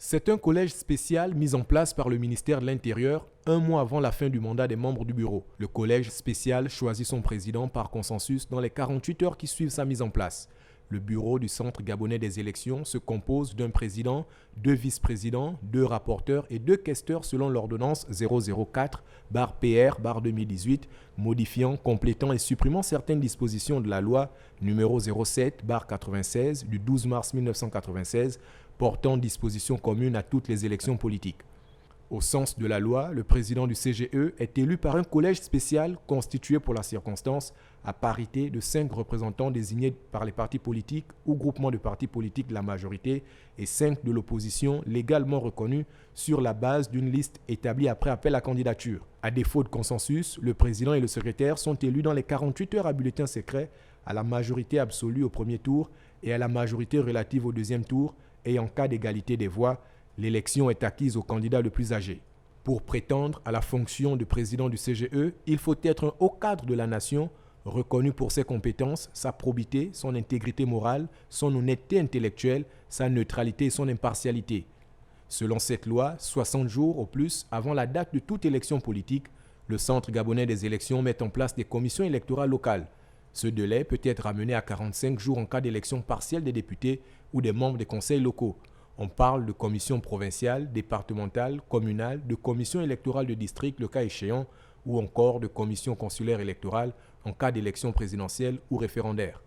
C'est un collège spécial mis en place par le ministère de l'Intérieur un mois avant la fin du mandat des membres du bureau. Le collège spécial choisit son président par consensus dans les 48 heures qui suivent sa mise en place. Le bureau du Centre gabonais des élections se compose d'un président, deux vice-présidents, deux rapporteurs et deux questeurs selon l'ordonnance 004/PR/2018, modifiant, complétant et supprimant certaines dispositions de la loi numéro 07/96 du 12 mars 1996 portant dispositions communes à toutes les élections politiques. Au sens de la loi, le président du CGE est élu par un collège spécial constitué pour la circonstance à parité de 5 représentants désignés par les partis politiques ou groupements de partis politiques de la majorité et 5 de l'opposition légalement reconnus sur la base d'une liste établie après appel à candidature. À défaut de consensus, le président et le secrétaire sont élus dans les 48 heures à bulletin secret, à la majorité absolue au premier tour et à la majorité relative au deuxième tour, et en cas d'égalité des voix, l'élection est acquise au candidat le plus âgé. Pour prétendre à la fonction de président du CGE, il faut être un haut cadre de la nation, reconnu pour ses compétences, sa probité, son intégrité morale, son honnêteté intellectuelle, sa neutralité et son impartialité. Selon cette loi, 60 jours au plus avant la date de toute élection politique, le Centre gabonais des élections met en place des commissions électorales locales. Ce délai peut être ramené à 45 jours en cas d'élection partielle des députés ou des membres des conseils locaux. On parle de commissions provinciales, départementales, communales, de commissions électorales de district le cas échéant, ou encore de commissions consulaires électorales en cas d'élection présidentielle ou référendaire.